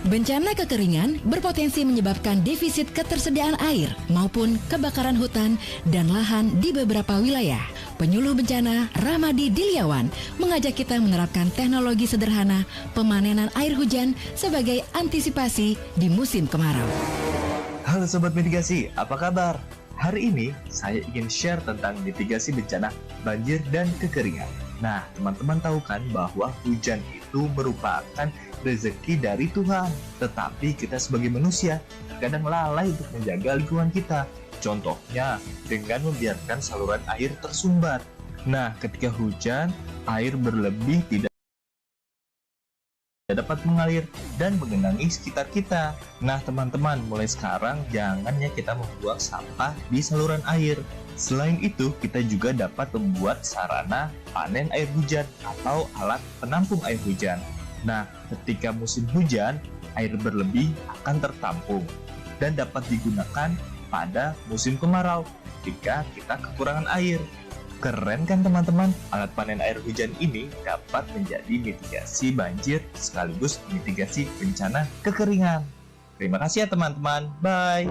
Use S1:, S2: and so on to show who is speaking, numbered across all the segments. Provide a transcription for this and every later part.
S1: Bencana kekeringan berpotensi menyebabkan defisit ketersediaan air maupun kebakaran hutan dan lahan di beberapa wilayah. Penyuluh bencana Ramadi Dilyawan mengajak kita menerapkan teknologi sederhana pemanenan air hujan sebagai antisipasi di musim kemarau.
S2: Halo Sobat Mitigasi, apa kabar? Hari ini saya ingin share tentang mitigasi bencana banjir dan kekeringan. Nah, teman-teman tahu kan bahwa hujan itu merupakan rezeki dari Tuhan. Tetapi kita sebagai manusia kadang lalai untuk menjaga lingkungan kita. Contohnya dengan membiarkan saluran air tersumbat. Nah, ketika hujan, air berlebih tidak dapat mengalir dan menggenangi sekitar kita. Nah, teman-teman, mulai sekarang jangan ya kita membuang sampah di saluran air. Selain itu, kita juga dapat membuat sarana panen air hujan atau alat penampung air hujan. Nah, ketika musim hujan, air berlebih akan tertampung dan dapat digunakan pada musim kemarau ketika kita kekurangan air. Keren kan teman-teman? Alat panen air hujan ini dapat menjadi mitigasi banjir sekaligus mitigasi bencana kekeringan. Terima kasih ya teman-teman. Bye.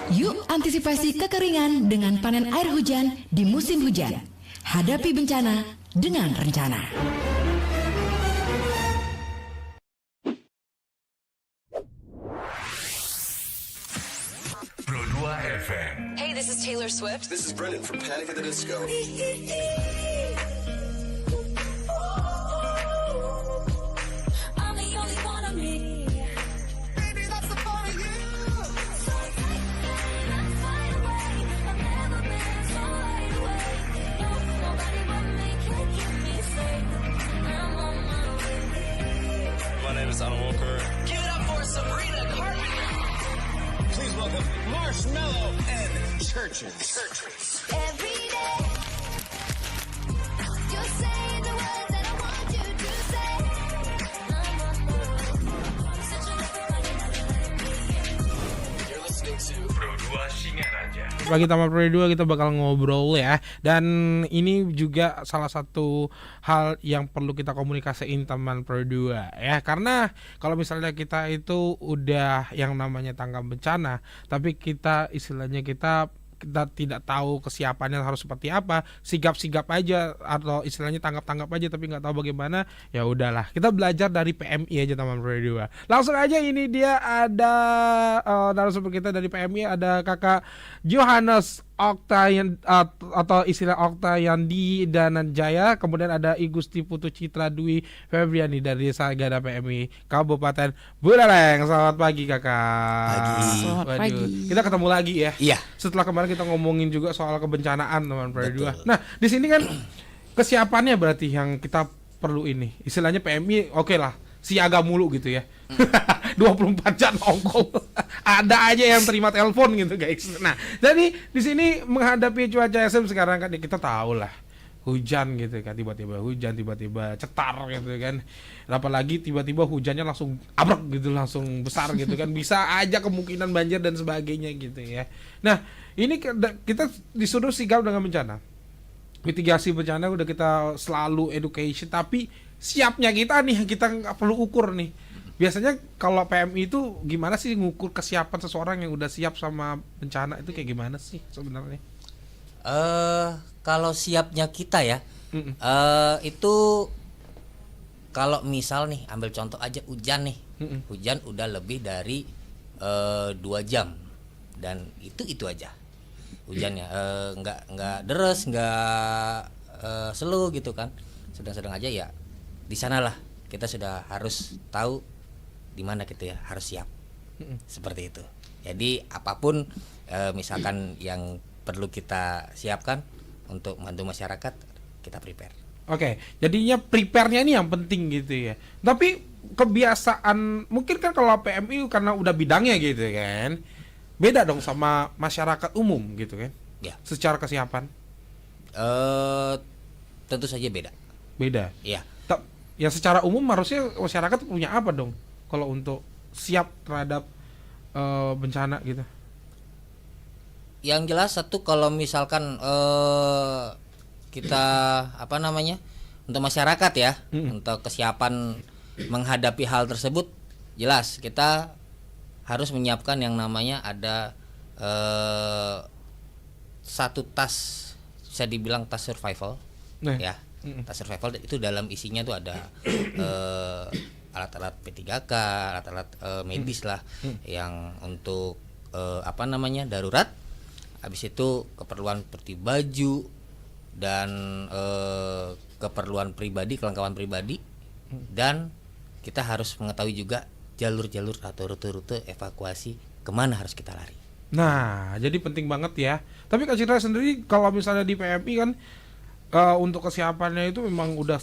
S1: Yuk antisipasi kekeringan dengan panen air hujan di musim hujan. Hadapi bencana dengan rencana.
S3: Pro 2 FM.
S4: Hey, this is Taylor Swift.
S5: This is Brendan from Panic at the Disco.
S4: I'm the only one of me.
S5: Baby, that's the part of you.
S4: So let's fly away. I've never been so wide awake. No, nobody but me can keep me safe. I'm on my way.
S6: My name is Alan Walker.
S7: Give it up for Sabrina Carpenter.
S5: Please welcome Marshmello and Churches.
S4: Every day, you're saying the words that I want you to say. I'm on my way. Such a
S5: You're listening to
S3: Pro 2 Singaraja.
S8: Bagi Taman Pro 2 kita bakal ngobrol ya. Dan ini juga salah satu hal yang perlu kita komunikasiin Taman Pro 2 ya. Karena kalau misalnya kita itu udah yang namanya tanggap bencana, tapi kita istilahnya kita tidak tahu kesiapannya harus seperti apa, sigap-sigap aja atau istilahnya tanggap-tanggap aja tapi nggak tahu bagaimana, ya udahlah kita belajar dari PMI aja Taman Pro 2. Langsung aja ini dia ada narasumber kita dari PMI, ada Kakak Johannes Oktayan atau istilah Oktayandi Dananjaya, kemudian ada I Gusti Putu Citra Dwi Febriani dari Sagada PMI Kabupaten Buleleng. Selamat pagi Kakak.
S9: Pagi.
S1: Selamat pagi.
S8: Kita ketemu lagi ya.
S9: Iya.
S8: Setelah kemarin kita ngomongin juga soal kebencanaan Taman Pro 2.
S9: Betul.
S8: Nah, di sini kan kesiapannya berarti yang kita perlu ini. Istilahnya PMI oke lah, siaga mulu gitu ya. 24 jam ongkol. Ada aja yang terima telepon gitu guys. Nah, jadi di sini menghadapi cuaca ekstrem sekarang kan kita tahu lah. Hujan gitu kan, tiba-tiba hujan, tiba-tiba cetar gitu kan. Apalagi tiba-tiba hujannya langsung abrek gitu, langsung besar gitu kan. Bisa aja kemungkinan banjir dan sebagainya gitu ya. Nah, ini kita disuruh sigap dengan bencana. Mitigasi bencana udah kita selalu education, tapi siapnya kita nih kita nggak perlu ukur nih. Biasanya kalau PMI itu gimana sih ngukur kesiapan seseorang yang udah siap sama bencana itu kayak gimana sih sebenarnya?
S9: Kalau siapnya kita ya, itu kalau misal nih ambil contoh aja hujan nih, hujan udah lebih dari 2 jam dan itu aja hujannya, nggak deres, nggak slow gitu kan, sedang-sedang aja ya. Di sanalah kita sudah harus tahu di mana kita ya harus siap, seperti itu. Jadi apapun misalkan yang perlu kita siapkan untuk membantu masyarakat, kita prepare.
S8: Oke, jadinya prepare-nya ini yang penting gitu ya. Tapi kebiasaan mungkin kan kalau PMI karena udah bidangnya gitu kan, beda dong sama masyarakat umum gitu kan?
S9: Ya.
S8: Secara kesiapan?
S9: Tentu saja beda.
S8: Beda.
S9: Iya.
S8: Ya secara umum harusnya masyarakat punya apa dong kalau untuk siap terhadap bencana gitu?
S9: Yang jelas satu, kalau misalkan kita untuk masyarakat ya, untuk kesiapan menghadapi hal tersebut, jelas kita harus menyiapkan yang namanya ada satu tas, bisa dibilang tas survival, ya. Tas survival itu dalam isinya tuh ada alat-alat P3K, alat-alat medis lah, yang untuk darurat. Habis itu keperluan seperti baju dan keperluan pribadi, kelengkapan pribadi, dan kita harus mengetahui juga jalur-jalur atau rute-rute evakuasi kemana harus kita lari.
S8: Nah, jadi penting banget ya. Tapi Kak Citra sendiri kalau misalnya di PMI kan untuk kesiapannya itu memang udah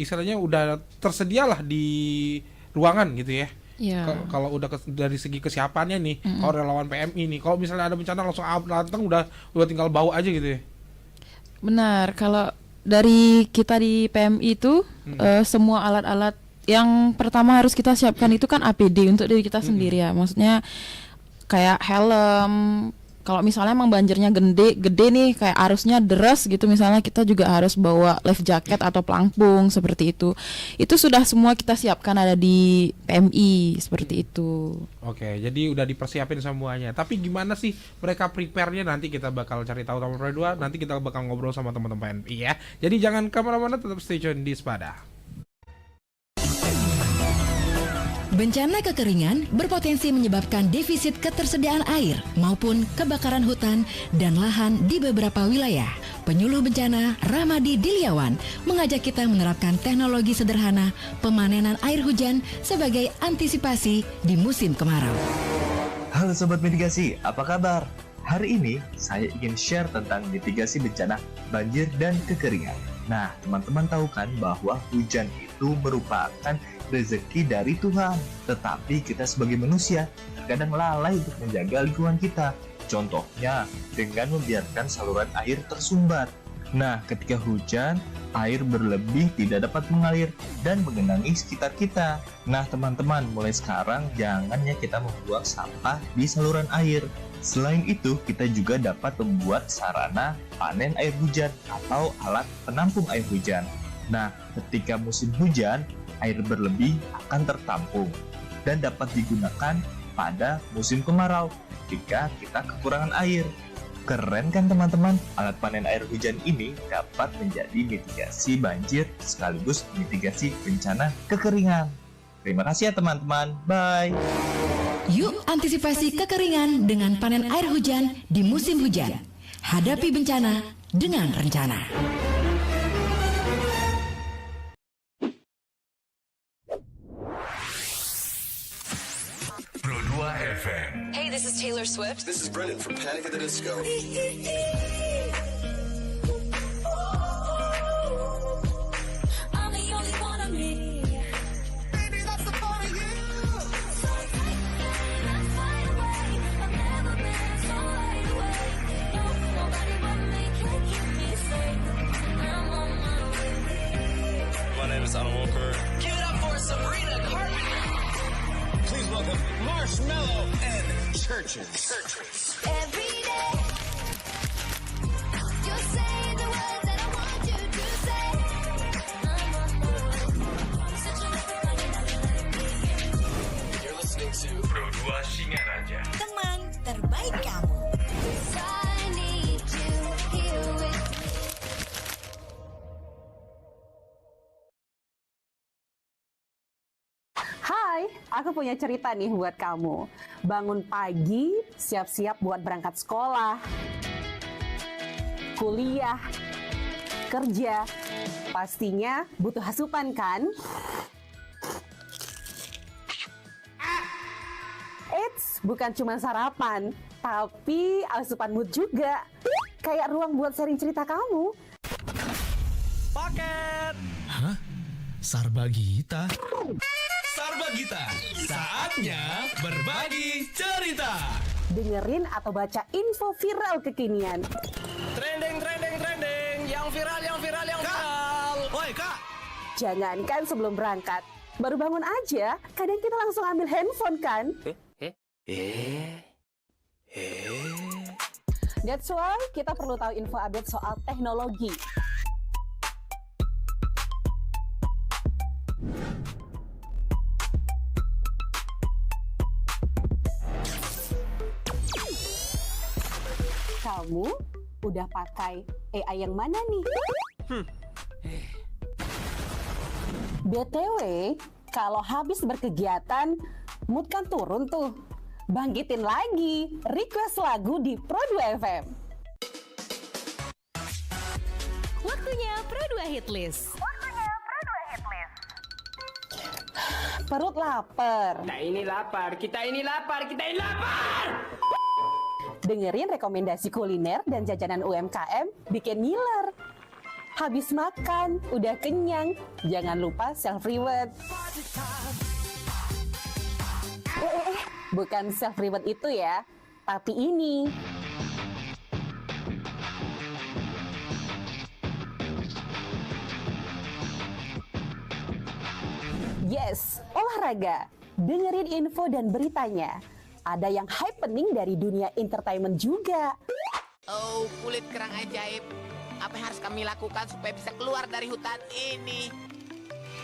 S8: istilahnya udah tersedialah di ruangan gitu ya.
S6: Iya.
S8: Kalau udah dari segi kesiapannya nih, kalau relawan PMI nih, kalau misalnya ada bencana langsung datang udah tinggal bawa aja gitu ya.
S6: Benar, kalau dari kita di PMI itu semua alat-alat yang pertama harus kita siapkan itu kan APD untuk diri kita sendiri ya. Maksudnya kayak helm, kalau misalnya emang banjirnya gede nih, kayak arusnya deras gitu misalnya, kita juga harus bawa life jacket atau pelampung seperti itu. Itu sudah semua kita siapkan ada di PMI seperti itu.
S8: Oke, jadi udah dipersiapin semuanya. Tapi gimana sih mereka prepare-nya, nanti kita bakal cari tahu sama Pro 2, nanti kita bakal ngobrol sama teman-teman PMI ya. Jadi jangan kemana-mana, tetap stay tune di Sepada.
S1: Bencana kekeringan berpotensi menyebabkan defisit ketersediaan air maupun kebakaran hutan dan lahan di beberapa wilayah. Penyuluh bencana Ramadi Diliawan mengajak kita menerapkan teknologi sederhana pemanenan air hujan sebagai antisipasi di musim kemarau.
S2: Halo Sobat Mitigasi, apa kabar? Hari ini saya ingin share tentang mitigasi bencana banjir dan kekeringan. Nah, teman-teman tahu kan bahwa hujan itu merupakan rezeki dari Tuhan. Tetapi kita sebagai manusia terkadang lalai untuk menjaga lingkungan kita. Contohnya dengan membiarkan saluran air tersumbat. Nah, ketika hujan, air berlebih tidak dapat mengalir dan menggenangi sekitar kita. Nah, teman-teman, mulai sekarang jangannya kita membuang sampah di saluran air. Selain itu, kita juga dapat membuat sarana panen air hujan atau alat penampung air hujan. Nah, ketika musim hujan, air berlebih akan tertampung dan dapat digunakan pada musim kemarau jika kita kekurangan air. Keren kan teman-teman? Alat panen air hujan ini dapat menjadi mitigasi banjir sekaligus mitigasi bencana kekeringan. Terima kasih ya teman-teman. Bye.
S1: Yuk antisipasi kekeringan dengan panen air hujan di musim hujan. Hadapi bencana dengan rencana.
S3: Pro 2 FM.
S7: Hey, this is Taylor Swift.
S5: This is Brendan from Panic at the Disco.
S4: I'm the only one of me.
S5: Baby, that's the part of you.
S4: So tight, let's fly away. I've never been so wide awake. No, nobody but me can keep me safe. I'm on my way.
S5: My name is Alan Walker.
S7: Give it up for Sabrina Carpenter.
S5: Please welcome Marshmello and Churches.
S4: Every day, you say the words that I want you to say. I'm on my way. Such a
S5: You're listening to
S3: Pro 2 Singaraja.
S7: Teman terbaik kamu.
S4: I need you here with me.
S10: Hai, aku punya cerita nih buat kamu. Bangun pagi, siap-siap buat berangkat sekolah, kuliah, kerja. Pastinya butuh asupan kan? Eits, bukan cuma sarapan, tapi asupan mood juga. Kayak ruang buat sharing cerita kamu.
S11: Sarbagita. Sarbagita, saatnya berbagi cerita.
S10: Dengerin atau baca info viral kekinian.
S11: Trending, yang viral. Woi kak.
S10: Jangankan sebelum berangkat, baru bangun aja, kadang kita langsung ambil handphone kan? That's why kita perlu tahu info update soal teknologi. Kamu udah pakai AI yang mana nih? BTW, kalau habis berkegiatan, mood kan turun tuh. Bangkitin lagi, request lagu di Pro 2 FM.
S7: Waktunya Pro 2 Hit List.
S10: Perut lapar.
S11: Kita ini lapar, kita ini lapar, kita ini lapar.
S10: Dengerin rekomendasi kuliner dan jajanan UMKM bikin ngiler. Habis makan, udah kenyang, jangan lupa self reward. Bukan self reward itu ya, tapi ini. Yes, olahraga. Dengerin info dan beritanya. Ada yang happening dari dunia entertainment juga.
S12: Oh, kulit kerang ajaib. Apa yang harus kami lakukan supaya bisa keluar dari hutan ini?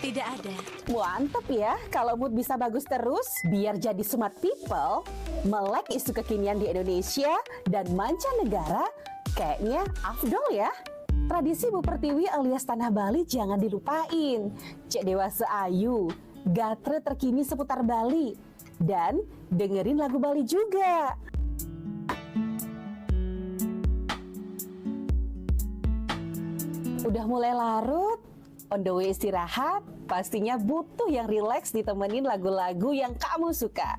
S7: Tidak ada.
S10: Mantep ya, kalau mood bisa bagus terus, biar jadi smart people, melek isu kekinian di Indonesia dan mancanegara, kayaknya afdol ya. Tradisi Bu Pertiwi alias Tanah Bali jangan dilupain. Cek Dewasa Ayu, gatre terkini seputar Bali, dan dengerin lagu Bali juga. Udah mulai larut, on the way istirahat, pastinya butuh yang rileks ditemenin lagu-lagu yang kamu suka.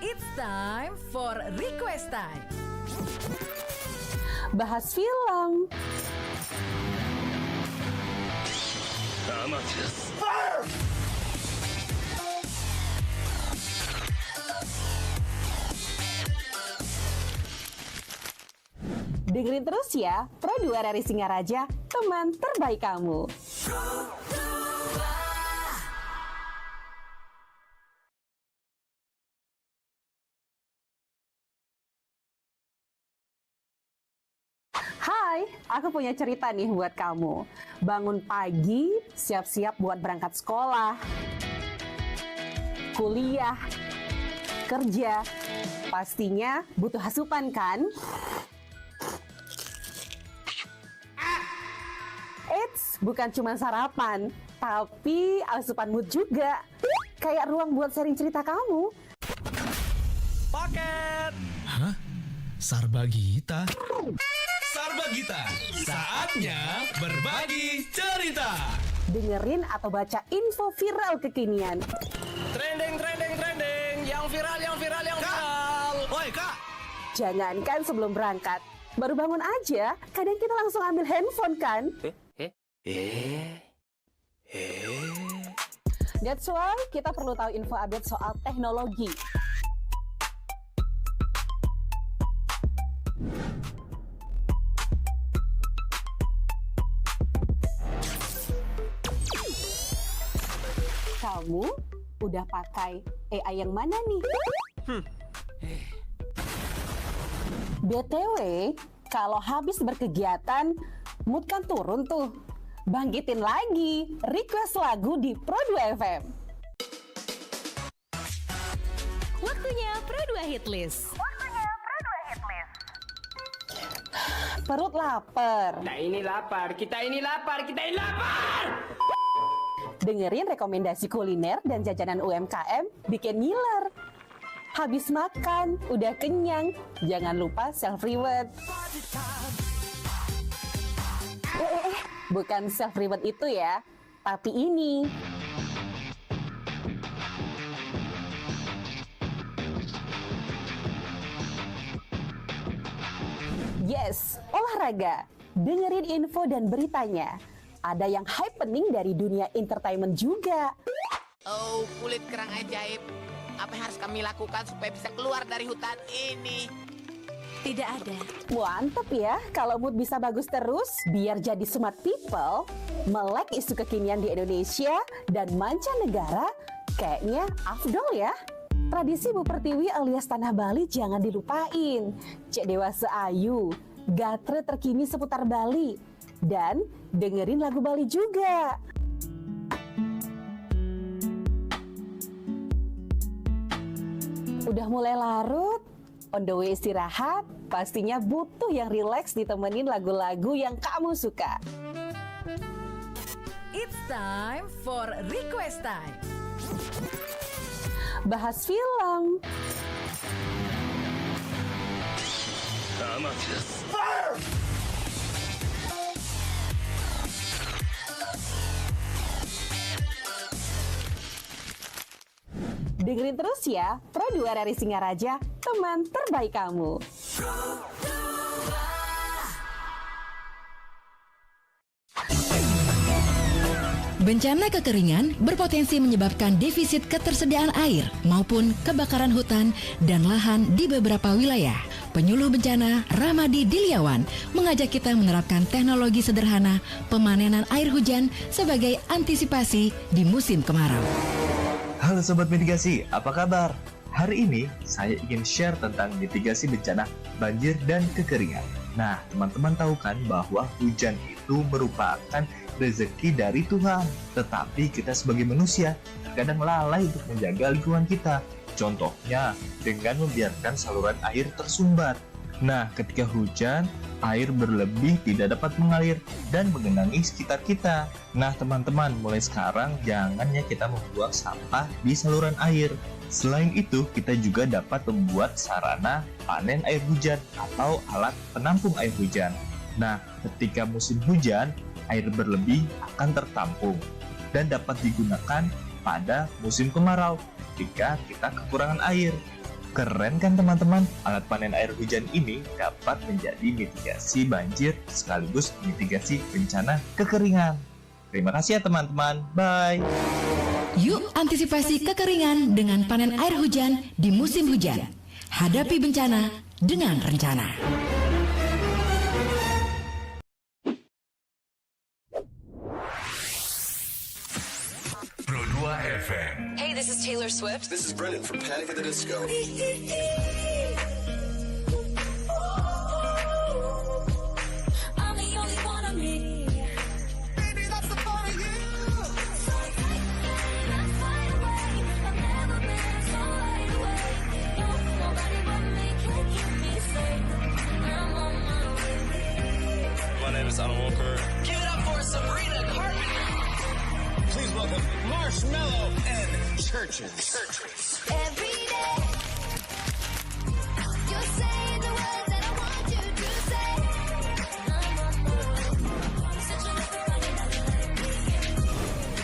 S1: It's time for Request Time.
S10: Bahas film, dengerin terus ya, Pro 2 dari Singaraja, teman terbaik kamu. Hai, aku punya cerita nih buat kamu. Bangun pagi, siap-siap buat berangkat sekolah, kuliah, kerja. Pastinya butuh asupan kan? Eits, bukan cuma sarapan, tapi asupan mood juga. Kayak ruang buat sharing cerita kamu.
S11: Paket.
S5: Hah? Sarbagita?
S11: Sarbagita, saatnya berbagi cerita.
S10: Dengerin atau baca info viral kekinian.
S11: Trending, trending, trending. Yang viral, yang viral, yang viral. Woi, Kak.
S10: Jangankan sebelum berangkat, baru bangun aja, kadang kita langsung ambil handphone kan? That's why kita perlu tahu info update soal teknologi. Kamu udah pakai AI yang mana nih? BTW, kalau habis berkegiatan, mood kan turun tuh. Bangkitin lagi, request lagu di Pro 2 FM.
S7: Waktunya Pro 2 Hit List.
S10: Perut lapar.
S11: Kita ini lapar, kita ini lapar, kita ini lapar.
S10: Dengerin rekomendasi kuliner dan jajanan UMKM bikin ngiler. Habis makan, udah kenyang, jangan lupa self reward. Bukan self reward itu ya, tapi ini. Yes, olahraga. Dengerin info dan beritanya. Ada yang happening dari dunia entertainment juga.
S12: Oh, kulit kerang ajaib. Apa yang harus kami lakukan supaya bisa keluar dari hutan ini?
S7: Tidak ada.
S10: Mantep ya, kalau mood bisa bagus terus, biar jadi smart people, melek isu kekinian di Indonesia dan mancanegara, kayaknya afdol ya. Tradisi Bu Pertiwi alias Tanah Bali jangan dilupain. Cek Dewasa Ayu, gatre terkini seputar Bali. Dan dengerin lagu Bali juga. Udah mulai larut, On the way istirahat, pastinya butuh yang rileks ditemenin lagu-lagu yang kamu suka.
S1: It's time for Request Time.
S10: Bahas film, dengerin terus ya, Pro 2 RRI Singaraja, teman terbaik kamu.
S1: Bencana kekeringan berpotensi menyebabkan defisit ketersediaan air maupun kebakaran hutan dan lahan di beberapa wilayah. Penyuluh bencana Ramadi Diliawan mengajak kita menerapkan teknologi sederhana pemanenan air hujan sebagai antisipasi di musim kemarau.
S2: Halo Sobat Mitigasi, apa kabar? Hari ini saya ingin share tentang mitigasi bencana banjir dan kekeringan. Nah, teman-teman tahu kan bahwa hujan itu merupakan rezeki dari Tuhan. Tetapi kita sebagai manusia terkadang lalai untuk menjaga lingkungan kita. Contohnya dengan membiarkan saluran air tersumbat. Nah, ketika hujan, air berlebih tidak dapat mengalir dan menggenangi sekitar kita. Nah, teman-teman, mulai sekarang jangan ya kita membuang sampah di saluran air. Selain itu, kita juga dapat membuat sarana panen air hujan atau alat penampung air hujan. Nah, ketika musim hujan, air berlebih akan tertampung dan dapat digunakan pada musim kemarau jika kita kekurangan air. Keren kan teman-teman? Alat panen air hujan ini dapat menjadi mitigasi banjir sekaligus mitigasi bencana kekeringan. Terima kasih ya teman-teman. Bye.
S1: Yuk antisipasi kekeringan dengan panen air hujan di musim hujan. Hadapi bencana dengan rencana.
S3: Pro 2 FM.
S13: Hey, this is Taylor Swift.
S14: This is Brennan from Panic at the Disco.
S4: I'm the only one of me. Baby, that's the part of you. So tight, let's fly away. I've never been so wide awake. No, nobody but me can keep me safe. I'm on my way.
S15: My name is Alan Walker.
S11: Give it up for Sabrina Carpenter.
S15: Please welcome Marshmello and Churches.
S4: Every day, you say the words that I want you to say.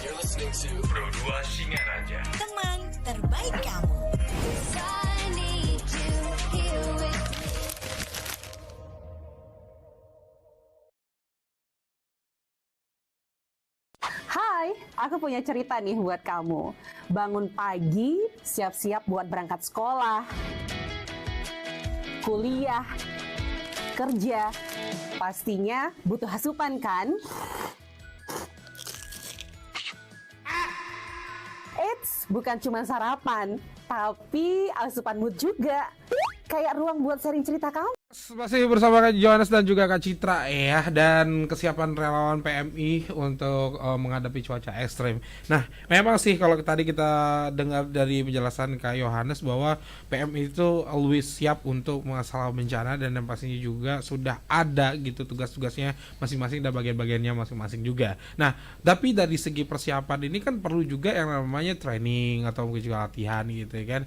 S14: You're listening to
S3: Pro 2 Singaraja.
S13: Teman terbaik kamu.
S4: I need you here with me.
S10: Hai, aku punya cerita nih buat kamu. Bangun pagi, siap-siap buat berangkat sekolah, kuliah, kerja. Pastinya butuh asupan kan? Eits, bukan cuma sarapan, tapi asupan mood juga. Kayak ruang buat sharing cerita kamu.
S8: Masih bersama Kak Johannes dan juga Kak Citra ya, dan kesiapan relawan PMI untuk menghadapi cuaca ekstrim. Nah, memang sih kalau tadi kita dengar dari penjelasan Kak Johannes bahwa PMI itu always siap untuk masalah bencana, dan yang pastinya juga sudah ada gitu tugas-tugasnya masing-masing dan bagian-bagiannya masing-masing juga. Nah, tapi dari segi persiapan ini kan perlu juga yang namanya training atau mungkin juga latihan gitu ya kan.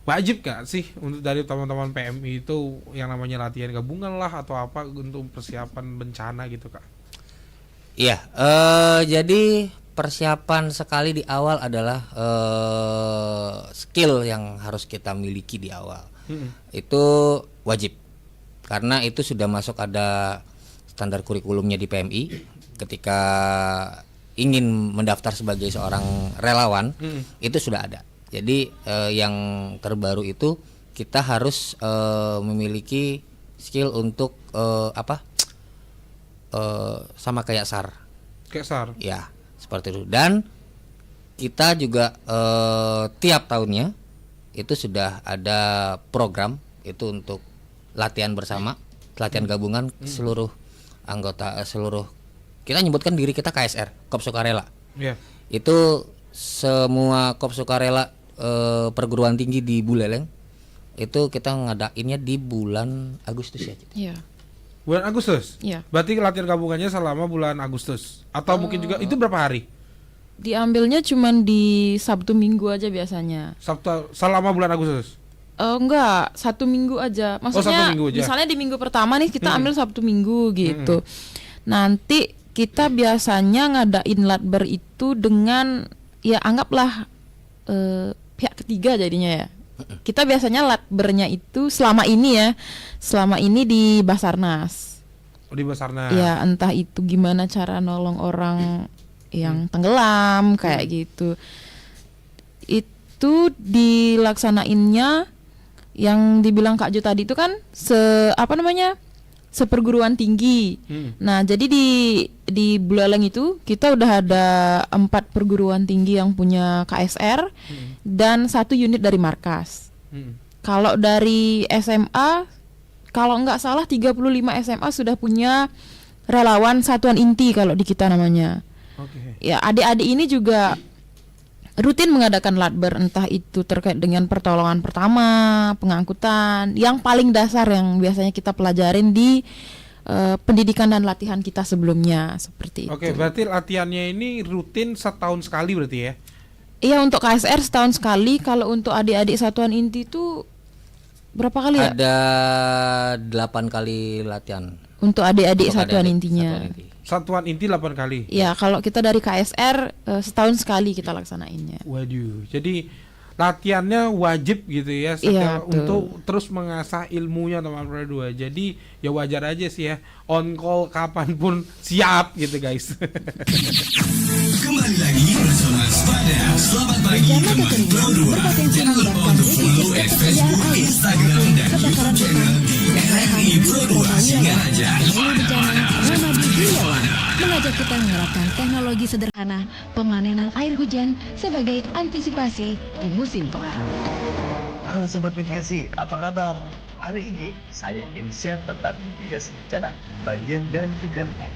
S8: Wajib gak sih untuk dari teman-teman PMI itu yang namanya latihan gabungan lah atau apa untuk persiapan bencana gitu Kak?
S9: Iya, jadi persiapan sekali di awal adalah skill yang harus kita miliki di awal. Itu wajib, karena itu sudah masuk ada standar kurikulumnya di PMI. Ketika ingin mendaftar sebagai seorang relawan, itu sudah ada. Jadi yang terbaru itu kita harus memiliki skill untuk sama kayak SAR.
S8: Kayak SAR.
S9: Ya, seperti itu. Dan kita juga tiap tahunnya itu sudah ada program itu untuk latihan bersama, latihan gabungan seluruh anggota, seluruh, kita nyebutkan diri kita KSR, Korps Sukarela.
S8: Yeah.
S9: Itu semua Korps Sukarela perguruan tinggi di Buleleng Itu kita ngadainnya di bulan Agustus ya.
S6: Iya.
S8: Bulan Agustus?
S6: Iya.
S8: Berarti latihan gabungannya selama bulan Agustus. Atau mungkin juga itu berapa hari?
S6: Diambilnya cuman di Sabtu Minggu aja biasanya.
S8: Sabtu selama bulan Agustus?
S6: Enggak, 1 minggu aja. Maksudnya
S8: 1 minggu aja.
S6: misalnya di minggu pertama nih kita ambil Sabtu Minggu gitu. Nanti kita biasanya ngadain latber itu dengan ya anggaplah pihak ketiga jadinya ya. Kita biasanya latbernya itu selama ini di Basarnas.
S8: Oh, di Basarnas.
S6: Ya entah itu gimana cara nolong orang yang tenggelam kayak gitu. Itu dilaksanainnya yang dibilang Kak Jo tadi itu kan seperguruan tinggi. Nah, jadi di Buleleng itu kita udah ada 4 perguruan tinggi yang punya KSR dan 1 unit dari markas. Kalau dari SMA, kalau nggak salah 35 SMA sudah punya relawan satuan inti kalau di kita namanya. Ya, adik-adik ini juga rutin mengadakan latber, entah itu terkait dengan pertolongan pertama, pengangkutan, yang paling dasar yang biasanya kita pelajarin di pendidikan dan latihan kita sebelumnya seperti itu.
S8: Oke, berarti latihannya ini rutin setahun sekali berarti ya?
S6: Iya, untuk KSR setahun sekali. Kalau untuk adik-adik satuan inti itu berapa kali ya?
S9: Ada 8 kali latihan.
S6: Untuk adik-adik satuan intinya.
S8: Satuan inti 8 kali.
S6: Ya, kalau kita dari KSR setahun sekali kita laksanainnya.
S8: Waduh, jadi latihannya wajib gitu ya untuk terus mengasah ilmunya teman-teman berdua. Jadi ya wajar aja sih ya, on call kapanpun siap gitu guys.
S15: Kembali lagi bersama Spada. Selamat pagi teman Pro 2. Jangan lupa untuk follow Facebook, Instagram dan YouTube channel di RRI Pro 2 Singaraja.
S1: Mengajak kita menerapkan teknologi sederhana pemanenan air hujan sebagai antisipasi di musim kemarau.
S2: Halo Sobat Mitigasi, apa kabar? Hari ini saya ingin share tentang mitigasi bencana banjir dan genangan.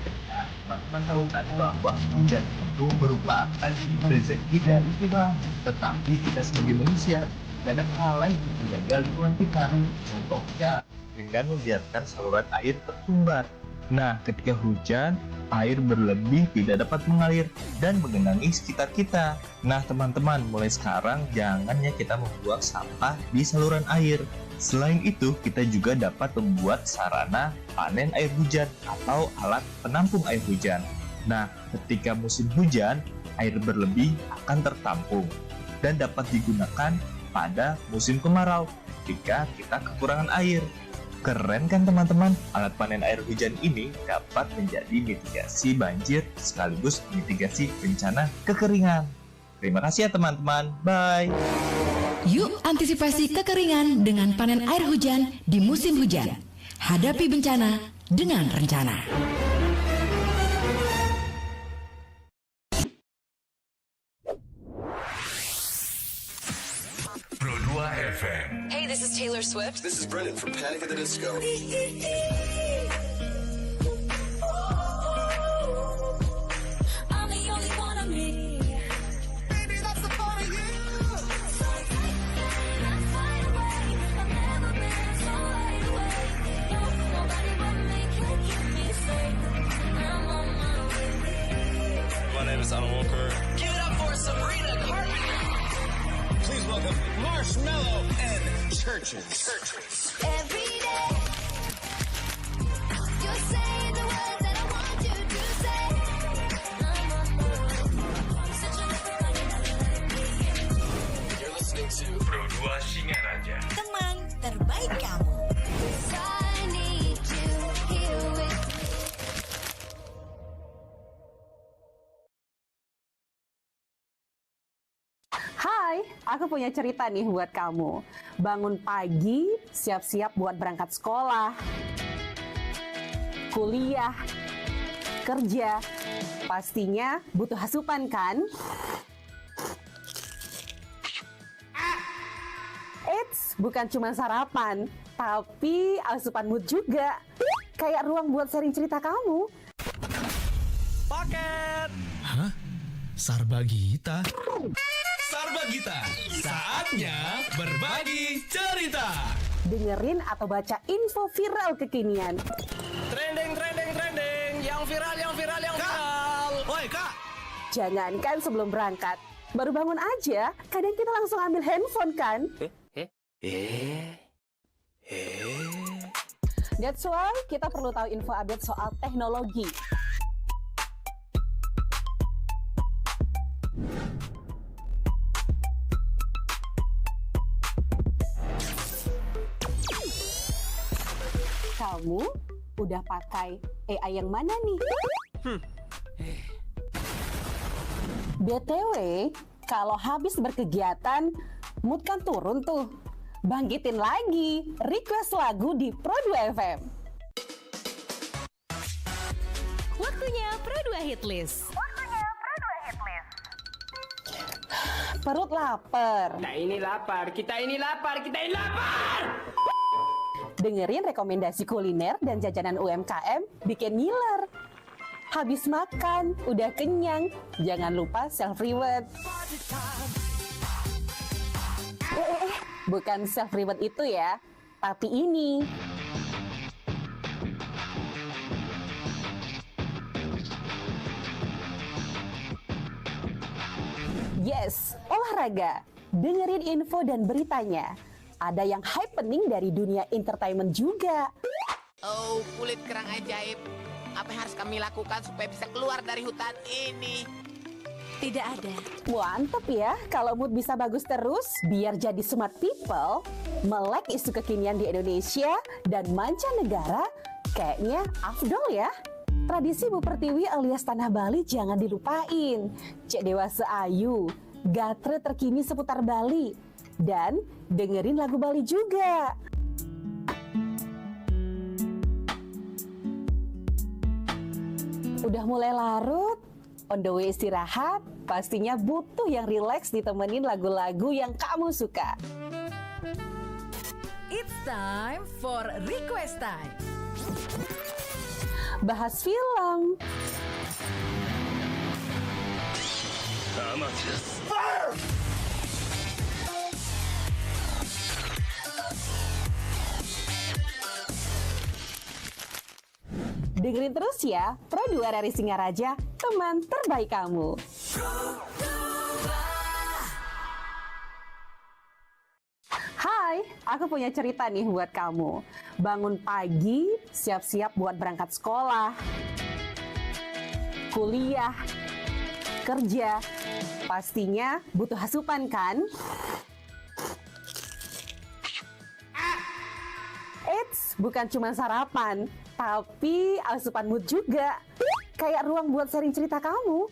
S2: Teman-teman tahu kan bahwa hujan itu merupakan rezeki dari kita, tetapi kita sebagai manusia dan hal lain menjaga lingkungan kita. Contohnya dengan membiarkan saluran air tersumbat. Nah, ketika hujan, air berlebih tidak dapat mengalir dan menggenangi sekitar kita. Nah, teman-teman, mulai sekarang jangan ya kita membuang sampah di saluran air. Selain itu, kita juga dapat membuat sarana panen air hujan atau alat penampung air hujan. Nah, ketika musim hujan, air berlebih akan tertampung dan dapat digunakan pada musim kemarau ketika kita kekurangan air. Keren kan teman-teman? Alat panen air hujan ini dapat menjadi mitigasi banjir sekaligus mitigasi bencana kekeringan. Terima kasih ya teman-teman. Bye.
S1: Yuk antisipasi kekeringan dengan panen air hujan di musim hujan. Hadapi bencana dengan rencana.
S3: Pro 2 FM.
S13: Hey, this is Taylor Swift.
S14: This is Brendan from Panic at the Disco.
S4: I'm the only one of me. Baby, that's the part of you. So take let's fly away. I've never been so wide awake. No, nobody but me can keep me safe. I'm on my way.
S15: My name is Alan Walker.
S11: Give it up for Sabrina Carpenter.
S15: Please welcome Marshmello and Churches.
S4: Every day, you're saying the words that I want you to say. Such a
S14: You're listening to
S3: Pro 2 Singaraja.
S13: Teman terbaik kamu.
S4: I need you here with
S10: Hai, aku punya cerita nih buat kamu. Bangun pagi, siap-siap buat berangkat sekolah, kuliah, kerja. Pastinya butuh asupan kan? Eits, bukan cuma sarapan, tapi asupan mood juga. Kayak ruang buat sharing cerita kamu.
S11: Paket.
S5: Hah? Sarbagita?
S15: Sarbagita, saatnya berbagi cerita.
S10: Dengerin atau baca info viral kekinian.
S11: Trending, trending, trending. Yang viral, yang viral, yang viral.
S15: Woi kak,
S10: Jangankan sebelum berangkat, baru bangun aja, kadang kita langsung ambil handphone kan? That's why kita perlu tahu info update soal teknologi. Kamu udah pakai AI yang mana nih? BTW, kalau habis berkegiatan, mood kan turun tuh. Bangkitin lagi, request lagu di Pro2 FM.
S7: Waktunya Pro2 Hit List.
S10: Perut lapar.
S11: Kita ini lapar, kita ini lapar, kita ini lapar.
S10: Dengerin rekomendasi kuliner dan jajanan UMKM bikin ngiler. Habis makan, udah kenyang, jangan lupa self-reward. Bukan self-reward itu ya, tapi ini. Yes, olahraga. Dengerin info dan beritanya. Ada yang happening dari dunia entertainment juga.
S12: Oh, kulit kerang ajaib. Apa yang harus kami lakukan supaya bisa keluar dari hutan ini?
S7: Tidak ada.
S10: Mantep ya, kalau mood bisa bagus terus, biar jadi smart people, melek isu kekinian di Indonesia dan mancanegara, kayaknya afdol ya. Tradisi Bu Pertiwi alias Tanah Bali jangan dilupain. Cek Dewasa Ayu, gatre terkini seputar Bali. Dan dengerin lagu Bali juga. Udah mulai larut, on the way istirahat, pastinya butuh yang rileks ditemenin lagu-lagu yang kamu suka.
S1: It's time for Request Time.
S10: Bahas film, dengerin terus ya, Pro2 dari Singaraja, teman terbaik kamu. Hai, aku punya cerita nih buat kamu. Bangun pagi, siap-siap buat berangkat sekolah, kuliah, kerja. Pastinya butuh asupan kan? Eits, bukan cuma sarapan, tapi asupan mood juga. Kayak ruang buat sharing cerita kamu.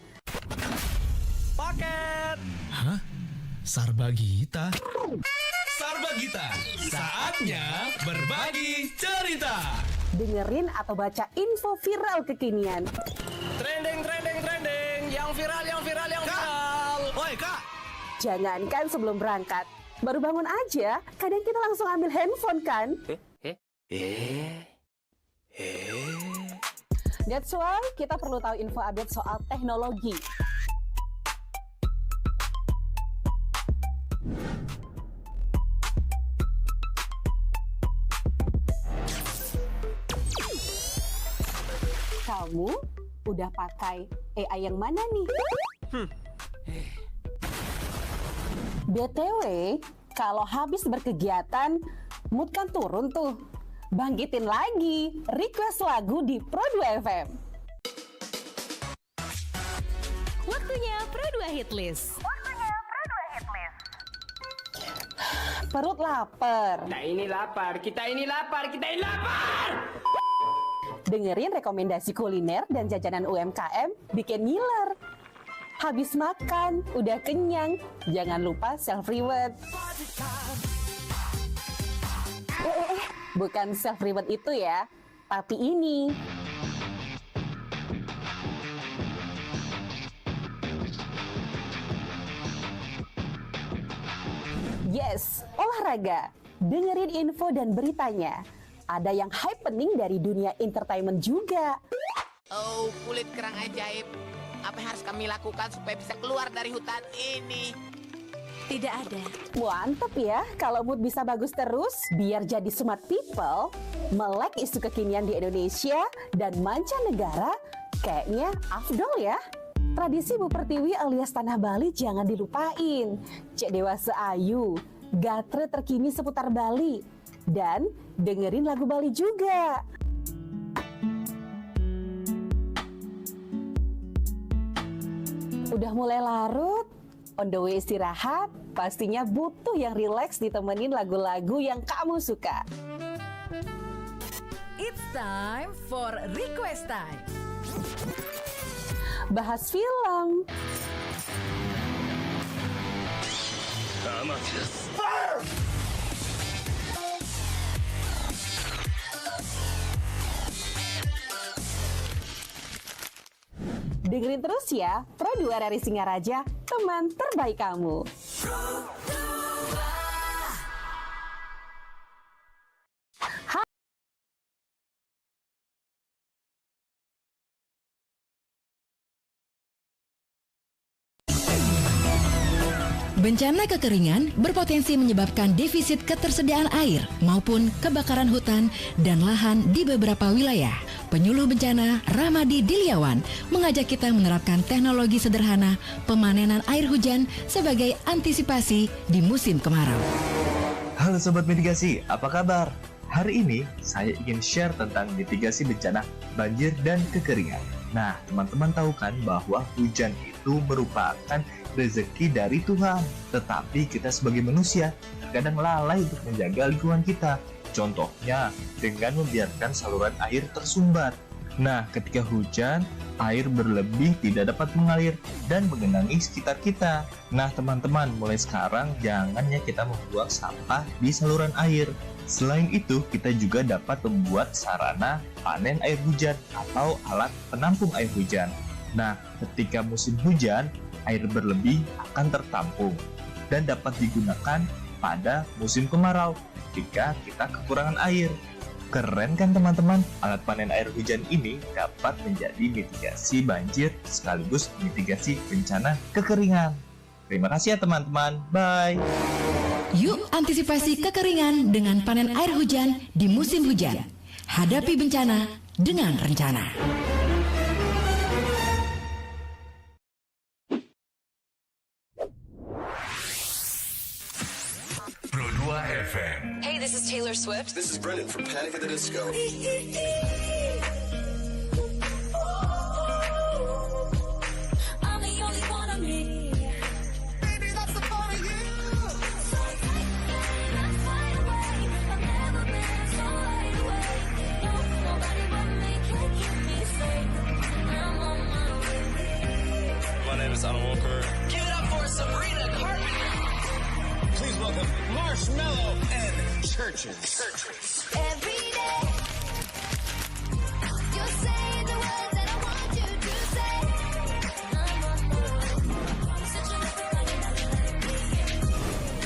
S11: Paket.
S5: Hah? Sarbagita?
S15: Sarbagita, saatnya berbagi cerita.
S10: Dengerin atau baca info viral kekinian.
S11: Trending, trending, trending. Yang viral, yang viral, yang viral.
S15: Woi kak,
S10: Jangankan sebelum berangkat, baru bangun aja, kadang kita langsung ambil handphone kan? That's why kita perlu tahu info update soal teknologi. Kamu udah pakai AI yang mana nih? BTW, kalau habis berkegiatan, mood kan turun tuh. Bangkitin lagi, request lagu di Pro2 FM.
S7: Waktunya Pro2 Hit List.
S10: Perut lapar.
S11: Kita ini lapar, kita ini lapar, kita ini lapar.
S10: Dengerin rekomendasi kuliner dan jajanan UMKM bikin ngiler. Habis makan, udah kenyang, jangan lupa self-reward. Bukan self-reward itu ya, tapi ini. Yes, olahraga. Dengerin info dan beritanya. Ada yang happening dari dunia entertainment juga.
S12: Oh, kulit kerang ajaib. Apa yang harus kami lakukan supaya bisa keluar dari hutan ini?
S7: Tidak ada.
S10: Mantep ya, kalau mood bisa bagus terus, biar jadi smart people, melek isu kekinian di Indonesia dan mancanegara, kayaknya afdol ya. Tradisi Bu Pertiwi alias Tanah Bali jangan dilupain. Cek Dewasa Ayu, gatre terkini seputar Bali, dan dengerin lagu Bali juga. Udah mulai larut, on the way istirahat, pastinya butuh yang rileks ditemenin lagu-lagu yang kamu suka.
S1: It's time for Request Time.
S10: Bahas film, dengerin terus ya, Pro 2 RRI Singaraja, teman terbaik kamu.
S1: Bencana kekeringan berpotensi menyebabkan defisit ketersediaan air maupun kebakaran hutan dan lahan di beberapa wilayah. Penyuluh bencana Ramadi Diliawan mengajak kita menerapkan teknologi sederhana pemanenan air hujan sebagai antisipasi di musim kemarau.
S2: Halo Sobat Mitigasi, apa kabar? Hari ini saya ingin share tentang mitigasi bencana banjir dan kekeringan. Nah, teman-teman tahu kan bahwa hujan itu merupakan rezeki dari Tuhan. Tetapi kita sebagai manusia terkadang lalai untuk menjaga lingkungan kita. Contohnya dengan membiarkan saluran air tersumbat. Nah, ketika hujan, air berlebih tidak dapat mengalir dan menggenangi sekitar kita. Nah, teman-teman, mulai sekarang jangan ya kita membuang sampah di saluran air. Selain itu, kita juga dapat membuat sarana panen air hujan atau alat penampung air hujan. Nah, ketika musim hujan, air berlebih akan tertampung dan dapat digunakan pada musim kemarau ketika kita kekurangan air. Keren kan teman-teman? Alat panen air hujan ini dapat menjadi mitigasi banjir sekaligus mitigasi bencana kekeringan. Terima kasih ya teman-teman. Bye.
S1: Yuk antisipasi kekeringan dengan panen air hujan di musim hujan. Hadapi bencana dengan rencana.
S3: Pro 2 FM.
S13: Hey, this is Taylor Swift.
S14: This is Brendan from Panic at the Disco.
S4: I'm the only one I need. Baby, that's the part of you. So tight, let's fly away. I've never been so wide awake. No, nobody but me can keep me safe. I'm on my way.
S11: My name is Alan Walker.
S12: Give it up for Sabrina Carpenter.
S11: Please welcome Marshmello and Churches.
S4: Every day, you say the words that I want you to say.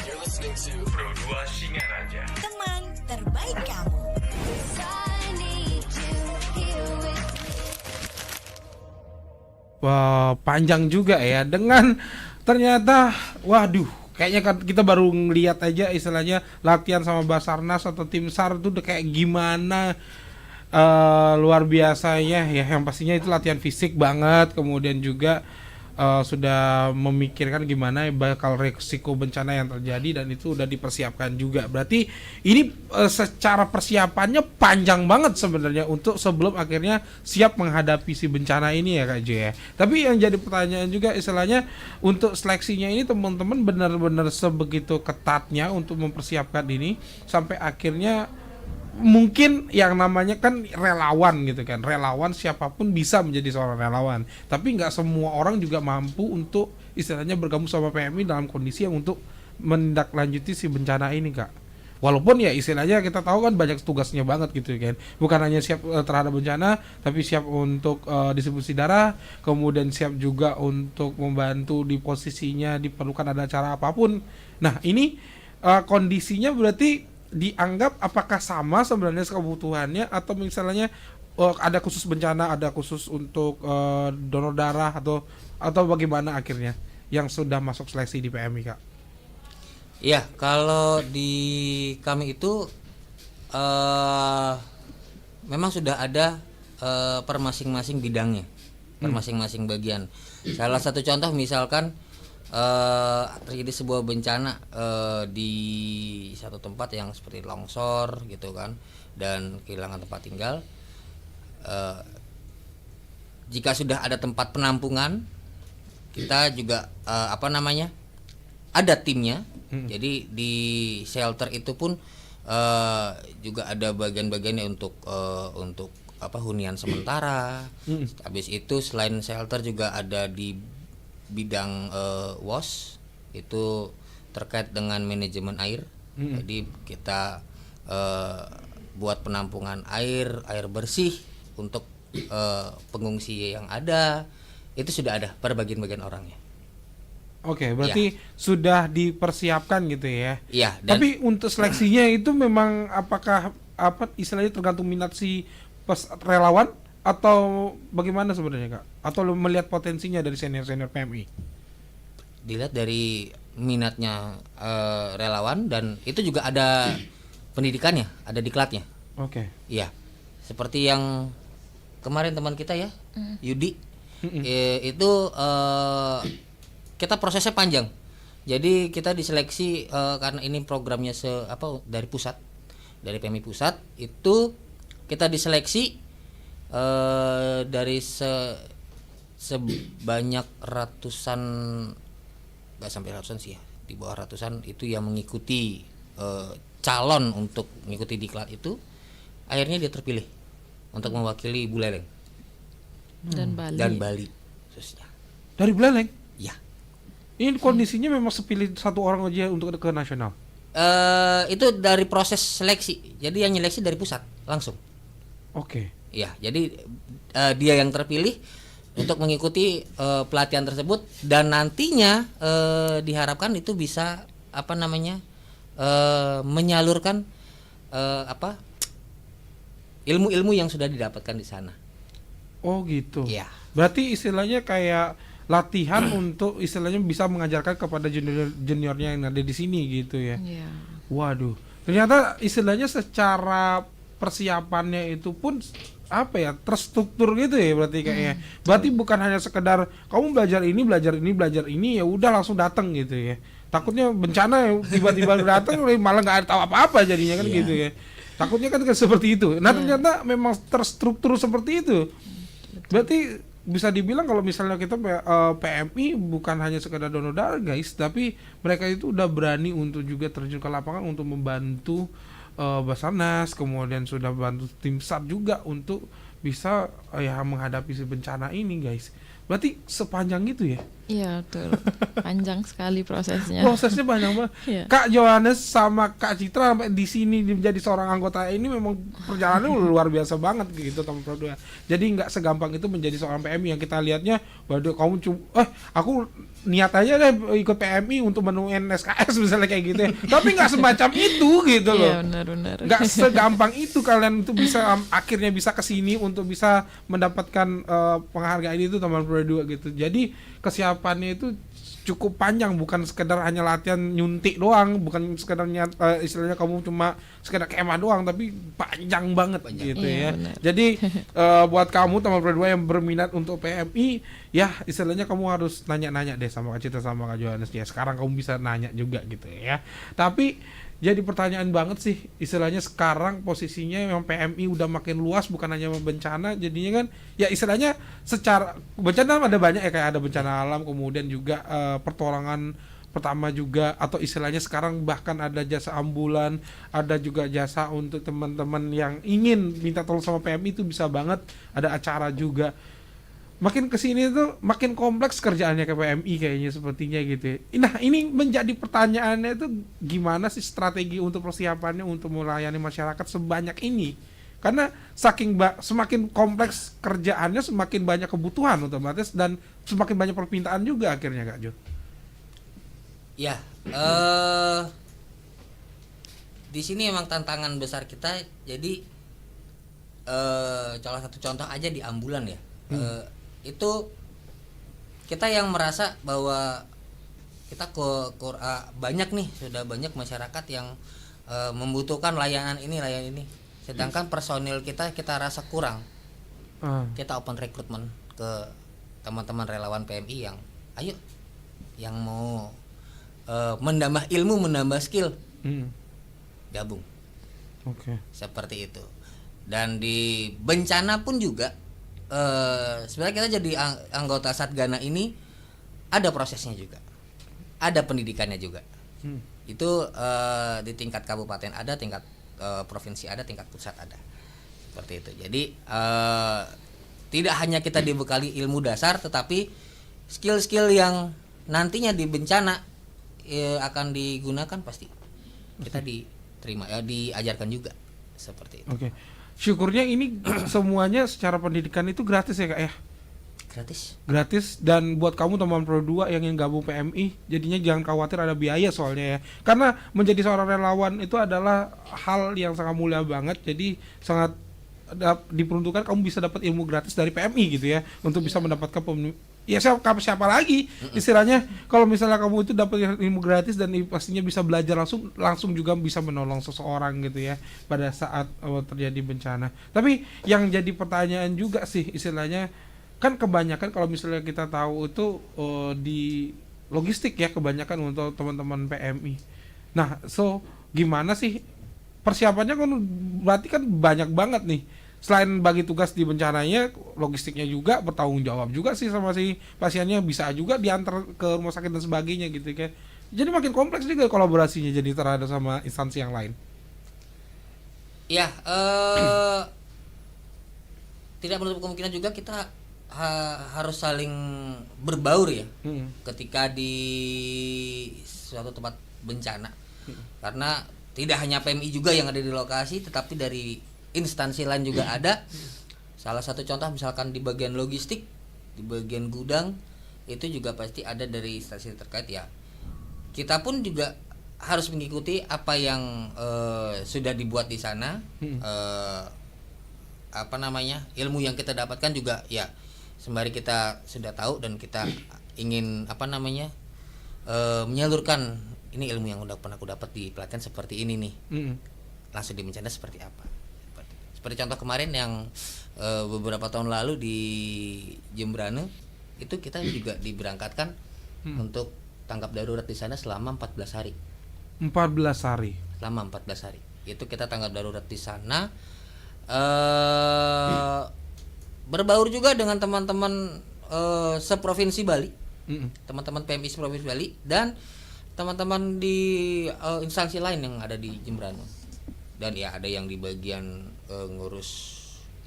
S14: You're listening to
S3: Pro 2 Singaraja.
S13: Teman terbaik kamu.
S4: I need you here with me.
S8: Wah, panjang juga ya. Dengan ternyata, waduh, kayaknya kan kita baru ngeliat aja istilahnya latihan sama Basarnas atau tim SAR itu udah kayak gimana luar biasanya ya. Yang pastinya itu latihan fisik banget, kemudian juga sudah memikirkan gimana bakal resiko bencana yang terjadi dan itu udah dipersiapkan juga. Berarti ini secara persiapannya panjang banget sebenarnya untuk sebelum akhirnya siap menghadapi si bencana ini ya Kak Jo ya. Tapi yang jadi pertanyaan juga istilahnya untuk seleksinya ini teman-teman benar-benar sebegitu ketatnya untuk mempersiapkan ini sampai akhirnya mungkin yang namanya kan relawan gitu kan, relawan siapapun bisa menjadi seorang relawan, tapi nggak semua orang juga mampu untuk istilahnya bergabung sama PMI dalam kondisi yang untuk menindaklanjuti si bencana ini Kak. Walaupun ya istilahnya kita tahu kan banyak tugasnya banget gitu kan, bukan hanya siap terhadap bencana, tapi siap untuk distribusi darah, kemudian siap juga untuk membantu di posisinya diperlukan ada acara apapun. Nah ini kondisinya berarti dianggap apakah sama sebenarnya kebutuhannya atau misalnya ada khusus bencana, ada khusus untuk donor darah atau bagaimana akhirnya yang sudah masuk seleksi di PMI Kak?
S9: Iya, kalau di kami itu memang sudah ada per masing-masing bidangnya, per masing-masing bagian. Salah satu contoh misalkan terjadi sebuah bencana di satu tempat yang seperti longsor gitu kan, dan kehilangan tempat tinggal. Jika sudah ada tempat penampungan, kita juga ada timnya. Jadi di shelter itu pun juga ada bagian-bagiannya untuk hunian sementara. Habis itu selain shelter juga ada di bidang WOS, itu terkait dengan manajemen air. Jadi kita buat penampungan air bersih untuk pengungsi yang ada. Itu sudah ada per bagian-bagian orangnya.
S8: Oke, berarti sudah dipersiapkan gitu ya.
S9: Iya.
S8: Tapi untuk seleksinya itu memang apakah istilahnya tergantung minat si relawan atau bagaimana sebenarnya, Kak? Atau lu melihat potensinya dari senior-senior PMI?
S9: Dilihat dari minatnya relawan, dan itu juga ada pendidikannya, ada diklatnya.
S8: Oke.
S9: Iya. Seperti yang kemarin teman kita ya, Yudi. Itu kita prosesnya panjang. Jadi kita diseleksi karena ini programnya dari pusat, dari PMI pusat, itu kita diseleksi dari sebanyak ratusan, nggak sampai ratusan sih ya, di bawah ratusan itu yang mengikuti calon untuk mengikuti diklat itu. Akhirnya dia terpilih untuk mewakili Buleleng
S6: dan
S9: Bali khususnya.
S8: Dari Buleleng?
S9: Ya.
S8: Ini kondisinya memang sepilih satu orang aja untuk ke nasional.
S9: Itu dari proses seleksi. Jadi yang nyeleksi dari pusat langsung.
S8: Oke.
S9: Ya, jadi dia yang terpilih untuk mengikuti pelatihan tersebut, dan nantinya diharapkan itu bisa menyalurkan ilmu-ilmu yang sudah didapatkan di sana.
S8: Oh gitu.
S9: Iya.
S8: Berarti istilahnya kayak latihan untuk istilahnya bisa mengajarkan kepada juniornya yang ada di sini gitu ya.
S6: Iya.
S8: Waduh. Ternyata istilahnya secara persiapannya itu pun terstruktur gitu ya berarti kayaknya. Berarti bukan hanya sekedar kamu belajar ini ya udah langsung datang gitu ya. Takutnya bencana tiba-tiba datang malah nggak tahu apa-apa jadinya kan gitu ya. Takutnya kan seperti itu. Nah ternyata memang terstruktur seperti itu. Berarti bisa dibilang kalau misalnya kita PMI bukan hanya sekedar donor darah guys, tapi mereka itu udah berani untuk juga terjun ke lapangan untuk membantu Basarnas, kemudian sudah bantu tim SAR juga untuk bisa menghadapi si bencana ini guys. Berarti sepanjang itu ya?
S6: Iya betul. Panjang sekali prosesnya.
S8: Prosesnya panjang banget.
S6: Iya.
S8: Kak Johannes sama Kak Citra sampai di sini menjadi seorang anggota ini memang perjalanannya luar biasa banget gitu teman Pro 2. Jadi nggak segampang itu menjadi seorang PMI yang kita lihatnya. Waduh kamu aku niat aja deh ikut PMI untuk menuin SKS misalnya kayak gitu ya. Tapi nggak semacam itu gitu loh.
S6: Iya benar-benar.
S8: Nggak segampang itu kalian itu bisa akhirnya bisa kesini untuk bisa mendapatkan penghargaan itu teman Pro 2 gitu. Jadi kesiapannya itu cukup panjang, bukan sekedar hanya latihan nyuntik doang, bukan sekedar istilahnya kamu cuma sekedar kemah doang, tapi panjang banget gitu ya.
S6: Bener.
S8: Jadi buat kamu teman Pro 2 yang berminat untuk PMI, ya istilahnya kamu harus nanya-nanya deh sama Kak Citra sama Kak Johannes ya. Sekarang kamu bisa nanya juga gitu ya. Tapi jadi pertanyaan banget sih, istilahnya sekarang posisinya memang PMI udah makin luas, bukan hanya bencana, jadinya kan ya istilahnya secara bencana ada banyak ya, kayak ada bencana alam, kemudian juga pertolongan pertama juga, atau istilahnya sekarang bahkan ada jasa ambulan, ada juga jasa untuk teman-teman yang ingin minta tolong sama PMI itu bisa banget, ada acara juga. Makin kesini tuh makin kompleks kerjaannya ke PMI kayaknya sepertinya gitu ya. Nah ini menjadi pertanyaannya itu gimana sih strategi untuk persiapannya untuk melayani masyarakat sebanyak ini? Karena semakin kompleks kerjaannya semakin banyak kebutuhan otomatis, dan semakin banyak permintaan juga akhirnya Kak Jo.
S9: Ya, di sini emang tantangan besar kita. Jadi salah satu contoh aja di ambulan ya. Itu kita yang merasa bahwa kita banyak nih, sudah banyak masyarakat yang membutuhkan layanan ini. Sedangkan personil kita rasa kurang. Kita open recruitment ke teman-teman relawan PMI yang ayo yang mau menambah ilmu, menambah skill, gabung. Seperti itu. Dan di bencana pun juga sebenarnya kita jadi anggota Satgana ini ada prosesnya juga, ada pendidikannya juga. Itu di tingkat kabupaten ada, tingkat provinsi ada, tingkat pusat ada. Seperti itu. Jadi tidak hanya kita dibekali ilmu dasar, tetapi skill-skill yang nantinya di bencana akan digunakan pasti kita diterima, diajarkan juga seperti itu.
S8: Syukurnya ini semuanya secara pendidikan itu gratis ya Kak ya? Gratis, dan buat kamu teman Pro 2 yang ingin gabung PMI, jadinya jangan khawatir ada biaya soalnya ya. Karena menjadi seorang relawan itu adalah hal yang sangat mulia banget, jadi sangat diperuntukkan kamu bisa dapat ilmu gratis dari PMI gitu ya, untuk bisa mendapatkan siapa lagi istilahnya, kalau misalnya kamu itu dapat ilmu gratis dan pastinya bisa belajar langsung juga bisa menolong seseorang gitu ya pada saat terjadi bencana. Tapi yang jadi pertanyaan juga sih istilahnya, kan kebanyakan kalau misalnya kita tahu itu di logistik ya kebanyakan untuk teman-teman PMI. Nah, gimana sih persiapannya? Kan berarti kan banyak banget nih. Selain bagi tugas di bencananya, logistiknya juga bertanggung jawab juga sih sama si pasiennya, bisa juga diantar ke rumah sakit dan sebagainya gitu kan. Jadi makin kompleks juga kolaborasinya jadi terhadap sama instansi yang lain.
S9: Ya, tidak menutup kemungkinan juga kita harus saling berbaur ya ketika di suatu tempat bencana. Karena tidak hanya PMI juga yang ada di lokasi, tetapi dari instansi lain juga ada. Salah satu contoh misalkan di bagian logistik, di bagian gudang, itu juga pasti ada dari instansi terkait ya. Kita pun juga harus mengikuti apa yang sudah dibuat di sana. Ilmu yang kita dapatkan juga ya sembari kita sudah tahu dan kita ingin menyalurkan ini ilmu yang udah pernah aku dapat di pelatihan seperti ini nih. Langsung di bencana seperti apa. Seperti contoh kemarin yang beberapa tahun lalu di Jembrane, itu kita juga diberangkatkan untuk tanggap darurat di sana selama 14 hari.
S8: 14 hari.
S9: Selama 14 hari. Itu kita tanggap darurat di sana. Berbaur juga dengan teman-teman seprovinsi Bali. Teman-teman PMI seprovinsi Bali dan teman-teman di instansi lain yang ada di Jembrane. Dan ya ada yang di bagian ngurus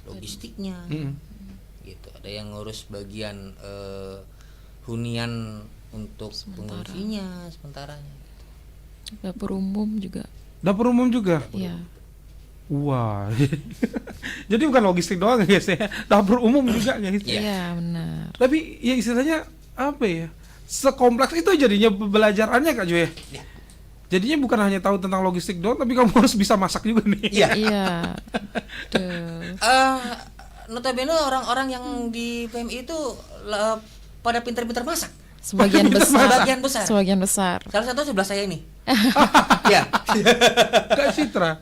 S9: logistiknya, gitu. Ada yang ngurus bagian hunian untuk pengungsinya sementaranya.
S6: Dapur umum juga.
S8: Dapur umum juga?
S6: Iya.
S8: Wah. Jadi bukan logistik doang guys ya, dapur umum juga guys.
S6: Iya benar.
S8: Tapi ya istilahnya apa ya? Sekompleks itu jadinya belajarannya Kak Jo ya. Jadinya bukan hanya tahu tentang logistik doang, tapi kamu harus bisa masak juga nih.
S6: Iya.
S9: Notabene orang-orang yang di PMI itu pada pintar-pintar masak.
S6: Sebagian besar.
S9: Sebagian besar. Salah satu sebelah saya ini. Ya.
S8: Kak Citra,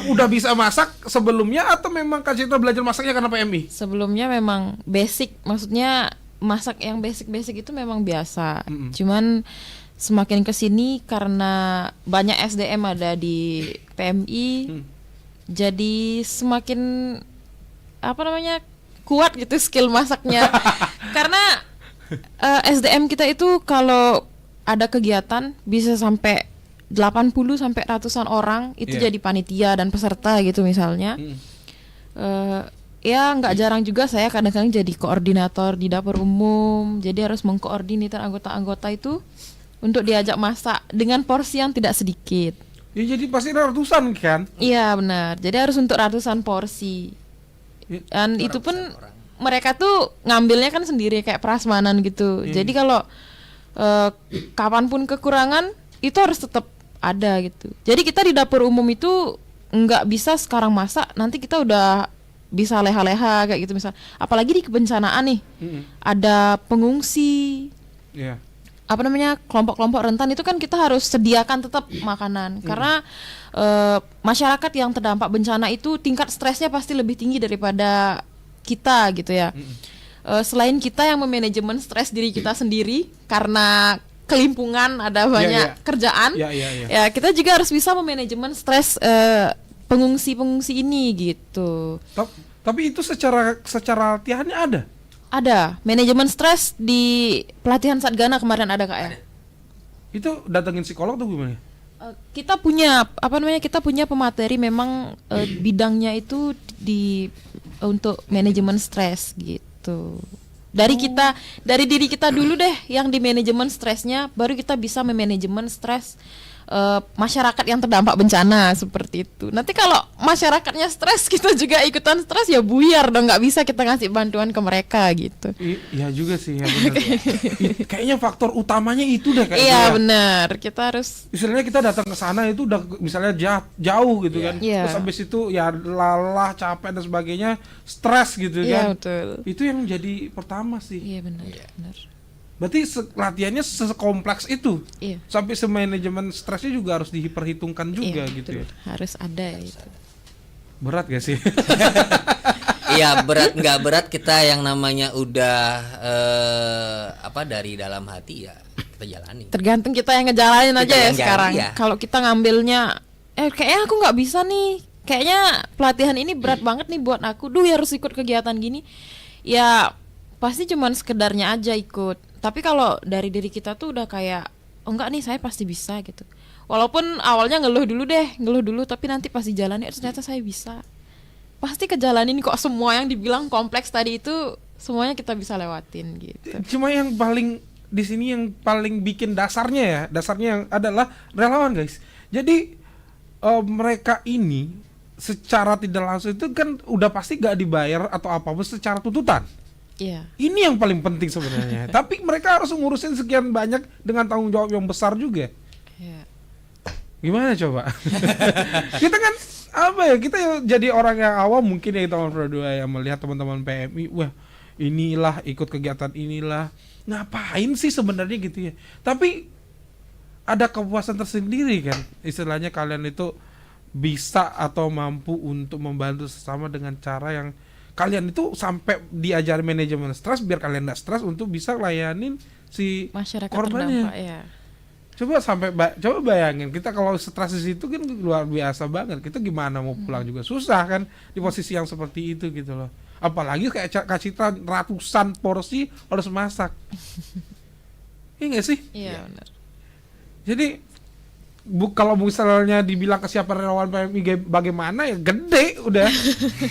S8: udah bisa masak sebelumnya atau memang Kak Citra belajar masaknya karena PMI?
S6: Sebelumnya memang basic, maksudnya masak yang basic-basic itu memang biasa. Cuman semakin kesini karena banyak SDM ada di PMI, jadi semakin kuat gitu skill masaknya. Karena SDM kita itu kalau ada kegiatan bisa sampai 80 sampai ratusan orang itu jadi panitia dan peserta gitu misalnya. Ya nggak jarang juga saya kadang-kadang jadi koordinator di dapur umum, jadi harus mengkoordinir anggota-anggota itu untuk diajak masak dengan porsi yang tidak sedikit.
S8: Ya jadi pasti ratusan kan?
S6: Iya benar. Jadi harus untuk ratusan porsi. Dan itu pun mereka tuh ngambilnya kan sendiri kayak prasmanan gitu. Jadi kalau kapanpun kekurangan itu harus tetap ada gitu. Jadi kita di dapur umum itu nggak bisa sekarang masak, nanti kita udah bisa leha-leha kayak gitu misal. Apalagi di kebencanaan nih, ada pengungsi. kelompok-kelompok rentan itu kan kita harus sediakan tetap makanan karena masyarakat yang terdampak bencana itu tingkat stresnya pasti lebih tinggi daripada kita gitu ya. Selain kita yang memanajemen stres diri kita sendiri karena kelimpungan ada banyak kerjaan, ya kita juga harus bisa memanajemen stres pengungsi ini gitu.
S8: Tapi itu secara latihannya ada.
S6: Ada manajemen stres di pelatihan Satgana kemarin ada Kak ya.
S8: Itu datengin psikolog tuh gimana?
S6: Kita punya kita punya pemateri memang bidangnya itu untuk manajemen stres gitu. Dari diri kita dulu deh yang di manajemen stresnya, baru kita bisa memanajemen stres masyarakat yang terdampak bencana seperti itu. Nanti kalau masyarakatnya stres, kita juga ikutan stres ya buyar dong, nggak bisa kita ngasih bantuan ke mereka gitu.
S8: Iya juga sih ya benar. Kayaknya faktor utamanya itu deh kayaknya.
S6: Iya benar, kita harus.
S8: Istilahnya kita datang ke sana itu udah misalnya jauh gitu kan. Terus habis itu ya lelah, capek dan sebagainya, stres gitu kan.
S6: Iya betul.
S8: Itu yang jadi pertama sih.
S6: Iya benar.
S8: Berarti latihannya sekompleks itu.
S6: Iya.
S8: Sampai semanajemen stresnya juga harus diperhitungkan juga gitu ya.
S6: Harus ada itu.
S8: Berat gak sih?
S9: Iya, berat nggak berat, kita yang namanya udah dari dalam hati ya kita jalani.
S6: Tergantung kita yang ngejalanin aja ya sekarang.
S9: Iya.
S6: Kalau kita ngambilnya kayaknya aku nggak bisa nih. Kayaknya pelatihan ini berat banget nih buat aku. Ya harus ikut kegiatan gini. Ya pasti cuman sekedarnya aja ikut. Tapi kalau dari diri kita tuh udah kayak enggak nih, saya pasti bisa gitu. Walaupun awalnya ngeluh dulu tapi nanti pas dijalani ternyata saya bisa. Pasti kejalanin kok, semua yang dibilang kompleks tadi itu semuanya kita bisa lewatin gitu.
S8: Cuma yang paling di sini yang paling bikin dasarnya yang adalah relawan guys. Jadi mereka ini secara tidak langsung itu kan udah pasti gak dibayar atau apapun secara tuntutan.
S6: Iya.
S8: Ini yang paling penting sebenarnya. Tapi mereka harus ngurusin sekian banyak dengan tanggung jawab yang besar juga.
S6: Iya.
S8: Gimana coba? Kita kan kita jadi orang yang awam mungkin ya teman Pro 2 yang melihat teman-teman PMI, wah inilah ikut kegiatan inilah, ngapain sih sebenarnya gitu ya. Tapi ada kepuasan tersendiri kan, istilahnya kalian itu bisa atau mampu untuk membantu sesama dengan cara yang kalian itu sampai diajari manajemen stres biar kalian gak stres untuk bisa layanin si
S6: masyarakat
S8: korbannya.
S6: terdampak ya.
S8: Coba bayangin kita kalau stres di situ kan luar biasa banget. Kita gimana mau pulang juga susah kan di posisi yang seperti itu gitu loh. Apalagi kayak Kak Citra ratusan porsi harus masak. Iya nggak sih?
S6: Iya benar.
S8: Jadi kalau misalnya dibilang kesiapan relawan PMI bagaimana ya gede udah.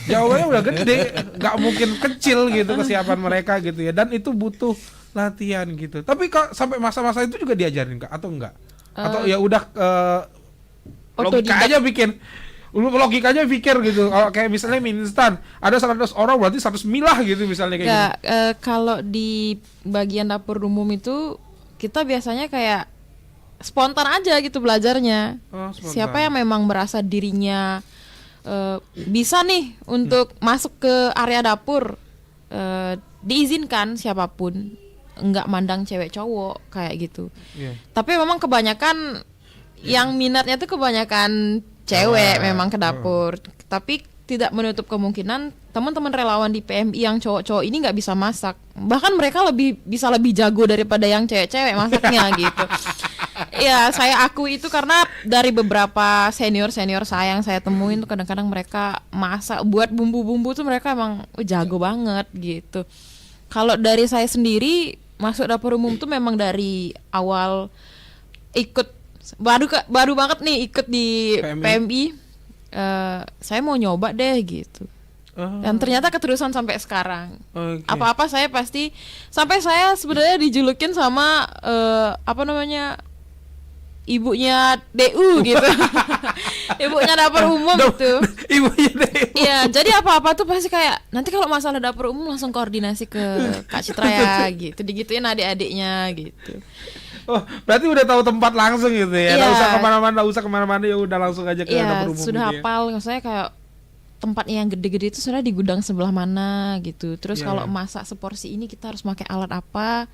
S8: Jawabannya udah gede, nggak mungkin kecil gitu kesiapan mereka gitu ya. Dan itu butuh latihan gitu. Tapi kok sampai masa-masa itu juga diajarin Kak atau enggak? Atau ya udah logikanya pikir gitu. Kalau kayak misalnya mie instan ada 100 orang berarti 100 milah gitu misalnya kayak gitu.
S6: Kalau di bagian dapur umum itu kita biasanya kayak spontan aja gitu belajarnya. Siapa yang memang merasa dirinya bisa nih untuk masuk ke area dapur, diizinkan siapapun, nggak mandang cewek cowok kayak gitu. Tapi memang kebanyakan yang minatnya tuh kebanyakan cewek memang ke dapur. Tapi tidak menutup kemungkinan teman-teman relawan di PMI yang cowok-cowok ini nggak bisa masak. Bahkan mereka bisa lebih jago daripada yang cewek-cewek masaknya gitu. Ya saya akui itu karena dari beberapa senior saya yang saya temuin tuh kadang-kadang mereka masak, buat bumbu-bumbu tuh mereka emang jago banget gitu. Kalau dari saya sendiri masuk dapur umum tuh memang dari awal ikut baru banget nih ikut di PMI. Saya mau nyoba deh gitu. Dan ternyata keterusan sampai sekarang. Apa-apa saya pasti sampai saya sebenarnya dijulukin sama ibunya DU gitu. Ibunya dapur umum gitu.
S8: Ibunya DU.
S6: Iya, jadi apa-apa tuh pasti kayak nanti kalau masalah dapur umum langsung koordinasi ke Kak Citra ya gitu. Digituin adik-adiknya gitu.
S8: Oh, berarti udah tahu tempat langsung gitu ya. Enggak usah kemana-mana, ya udah langsung aja ke dapur umum.
S6: Sudah
S8: gitu
S6: hafal, maksudnya kayak tempatnya yang gede-gede itu sebenarnya di gudang sebelah mana gitu. Terus kalau masak seporsi ini kita harus pakai alat apa.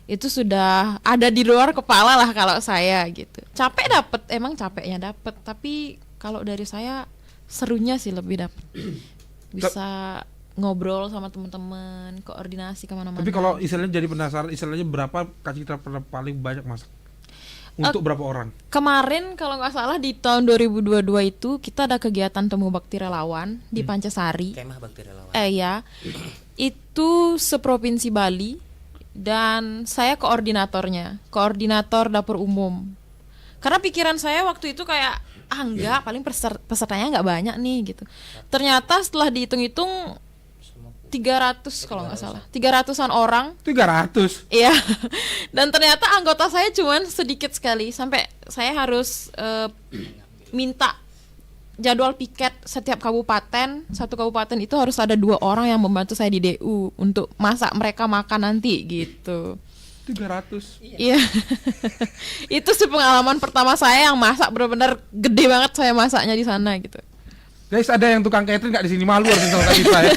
S6: itu sudah ada di luar kepala lah kalau saya gitu. Emang capeknya dapet, tapi kalau dari saya serunya sih lebih dapet. Bisa ngobrol sama teman-teman, koordinasi kemana-mana.
S8: Tapi kalau istilahnya jadi penasaran, istilahnya berapa Kak Citra pernah paling banyak masak? Untuk berapa orang?
S6: Kemarin kalau nggak salah di tahun 2022 itu kita ada kegiatan temu bakti relawan di Pancasari.
S9: Kemah bakti relawan.
S6: Ya, itu seprovinsi Bali dan saya koordinatornya, koordinator dapur umum. Karena pikiran saya waktu itu kayak enggak, paling pesertanya nggak banyak nih gitu. Ternyata setelah dihitung-hitung 300 kalau nggak salah, 300-an orang.
S8: 300?
S6: Iya. Dan ternyata anggota saya cuman sedikit sekali, sampai saya harus minta jadwal piket setiap kabupaten. Satu kabupaten itu harus ada 2 orang yang membantu saya di DU untuk masak mereka makan nanti gitu.
S8: 300?
S6: Iya. Itu sih pengalaman pertama saya yang masak, benar-benar gede banget saya masaknya di sana gitu.
S8: Guys, ada yang tukang catering nggak di sini? Malu harus sama Kak Citra ya.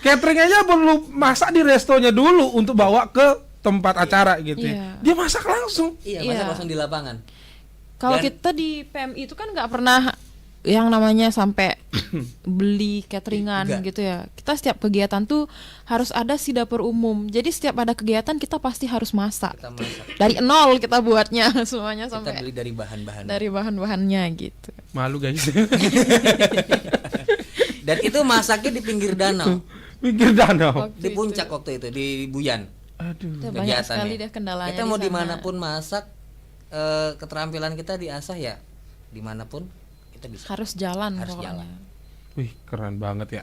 S8: Catering aja perlu masak di restonya dulu untuk bawa ke tempat acara gitu ya. Dia masak langsung.
S9: Iya, masak langsung di lapangan.
S6: Kalau kita di PMI itu kan nggak pernah yang namanya sampai beli cateringan gitu ya. Kita setiap kegiatan tuh harus ada si dapur umum. Jadi setiap ada kegiatan kita pasti harus masak. Dari nol kita buatnya semuanya sampai.
S9: Kita beli dari bahan-bahan.
S6: Dari bahan-bahannya gitu.
S8: Malu guys.
S9: Dan itu masaknya di pinggir danau.
S8: Pinggir danau.
S9: Di puncak waktu itu di Buyan.
S8: Aduh.
S6: Banyak sekali deh kendalanya.
S9: Kita mau
S6: di sana.
S9: dimanapun masak, keterampilan kita diasah ya dimanapun.
S6: Harus jalan pokoknya.
S8: Wih, keren banget ya.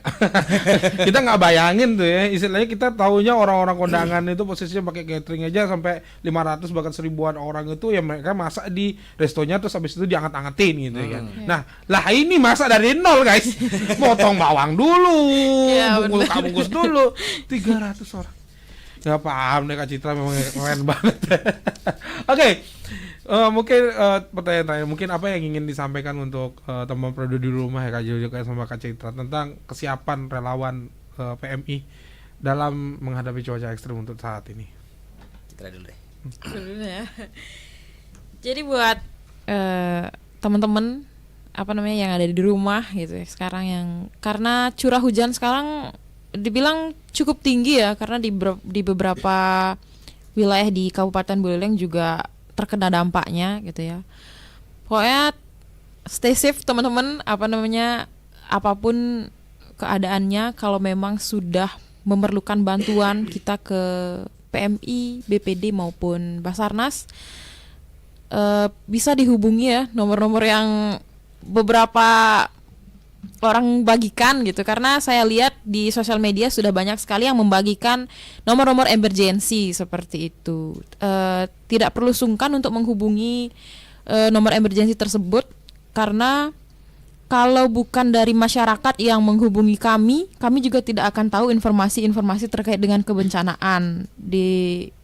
S8: Kita nggak bayangin tuh ya, istilahnya kita taunya orang-orang kondangan itu posisinya pakai catering aja sampai 500 bahkan 1000-an orang itu ya mereka masak di restonya terus habis itu diangkat-angkatin gitu ya. Nah, lah ini masak dari nol guys. Potong bawang dulu, bungkus dulu, 300 orang. Nggak paham deh Kak Citra, memang keren banget. Oke. Mungkin pertanyaan terakhir, mungkin apa yang ingin disampaikan untuk teman Produ di rumah ya Kak Jojo sama Kak Citra tentang kesiapan relawan PMI dalam menghadapi cuaca ekstrim untuk saat ini?
S9: Citra dulu deh.
S6: Ya. Jadi buat teman-teman yang ada di rumah gitu ya sekarang, yang karena curah hujan sekarang dibilang cukup tinggi ya, karena di beberapa wilayah di Kabupaten Buleleng juga terkena dampaknya gitu ya. Pokoknya stay safe teman-teman, apapun keadaannya, kalau memang sudah memerlukan bantuan kita ke PMI, BPD maupun Basarnas, bisa dihubungi ya nomor-nomor yang beberapa orang bagikan gitu, karena saya lihat di sosial media sudah banyak sekali yang membagikan nomor-nomor emergency seperti itu. Tidak perlu sungkan untuk menghubungi nomor emergency tersebut, karena kalau bukan dari masyarakat yang menghubungi kami juga tidak akan tahu informasi-informasi terkait dengan kebencanaan di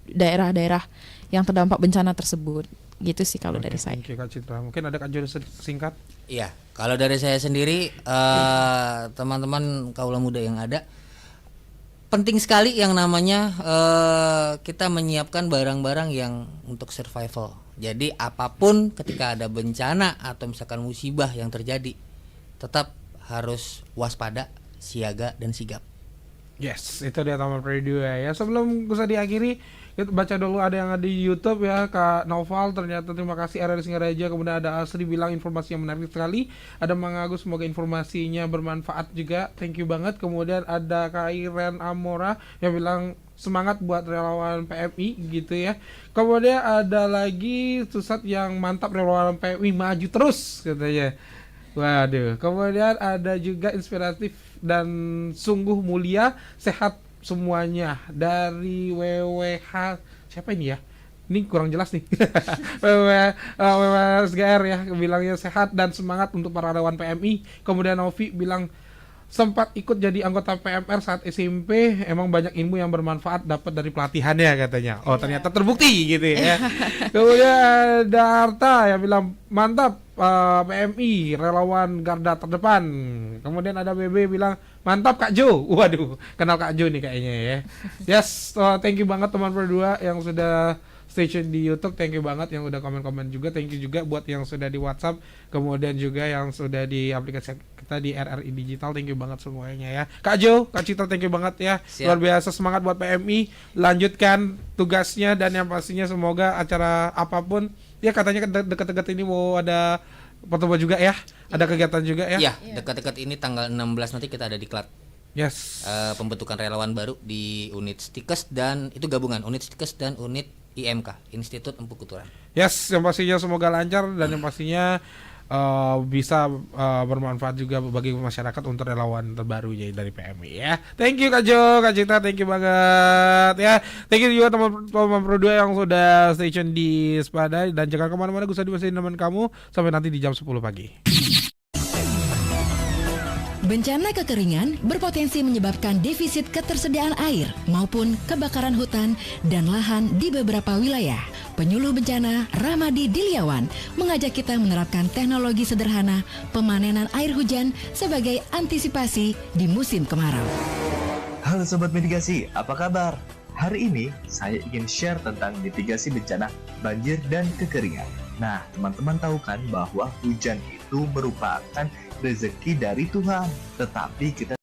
S6: daerah-daerah yang terdampak bencana tersebut. Gitu sih kalau dari saya.
S8: Oke, Kak Citra. Mungkin ada Kak Jojo singkat?
S9: Iya, kalau dari saya sendiri, teman-teman kaula muda yang ada, penting sekali yang namanya kita menyiapkan barang-barang yang untuk survival. Jadi apapun ketika ada bencana atau misalkan musibah yang terjadi, tetap harus waspada, siaga dan sigap.
S8: Yes, itu dia Taman Radio ya. Sebelum bisa diakhiri, kita baca dulu ada yang ada di YouTube ya, Kak Noval, ternyata terima kasih RRI Singaraja. Kemudian ada Asri bilang informasi yang menarik sekali. Ada Mang Agus, semoga informasinya bermanfaat juga, thank you banget. Kemudian ada Kak Iren Amora yang bilang semangat buat relawan PMI gitu ya. Kemudian ada lagi Susat yang mantap, relawan PMI maju terus katanya. Waduh. Kemudian ada juga inspiratif dan sungguh mulia, sehat semuanya dari WWH. Siapa ini ya? Ini kurang jelas nih. WWSGR ya, bilangnya sehat dan semangat untuk para relawan PMI. Kemudian Novi bilang sempat ikut jadi anggota PMR saat SMP, emang banyak ilmu yang bermanfaat dapat dari pelatihannya katanya. Oh, ternyata terbukti gitu ya. Kemudian ada Arta yang bilang mantap PMI relawan garda terdepan. Kemudian ada BB bilang mantap Kak Jo. Waduh, kenal Kak Jo nih kayaknya ya. Yes, thank you banget teman berdua yang sudah stay tune di YouTube, thank you banget yang udah komen-komen juga, thank you juga buat yang sudah di WhatsApp, kemudian juga yang sudah di aplikasi kita di RRI Digital, thank you banget semuanya ya. Kak Jo, Kak Citra, thank you banget ya.
S9: Siap.
S8: Luar biasa, semangat buat PMI, lanjutkan tugasnya dan yang pastinya semoga acara apapun, ya katanya dekat-dekat ini mau ada pertemuan juga ya, ada kegiatan juga ya.
S9: Iya, dekat-dekat ini tanggal 16 nanti kita ada di Klat.
S8: Yes.
S9: Pembentukan relawan baru di unit Stikes dan itu gabungan unit Stikes dan unit IMK, Institut Empu Kuturan.
S8: Yes, yang pastinya semoga lancar dan yang pastinya bisa bermanfaat juga bagi masyarakat untuk relawan terbarunya dari PMI ya. Thank you Kak Jo, Kak Cita, thank you banget ya. Thank you juga teman-teman Pro 2 yang sudah stay tune di Sepada dan jangan kemana-mana, gue usah dimasain teman kamu sampai nanti di jam 10 pagi.
S1: Bencana kekeringan berpotensi menyebabkan defisit ketersediaan air maupun kebakaran hutan dan lahan di beberapa wilayah. Penyuluh bencana Ramadi Diliawan mengajak kita menerapkan teknologi sederhana pemanenan air hujan sebagai antisipasi di musim kemarau.
S2: Halo Sobat Mitigasi, apa kabar? Hari ini saya ingin share tentang mitigasi bencana banjir dan kekeringan. Nah, teman-teman tahu kan bahwa hujan itu merupakan rezeki dari Tuhan, tetapi kita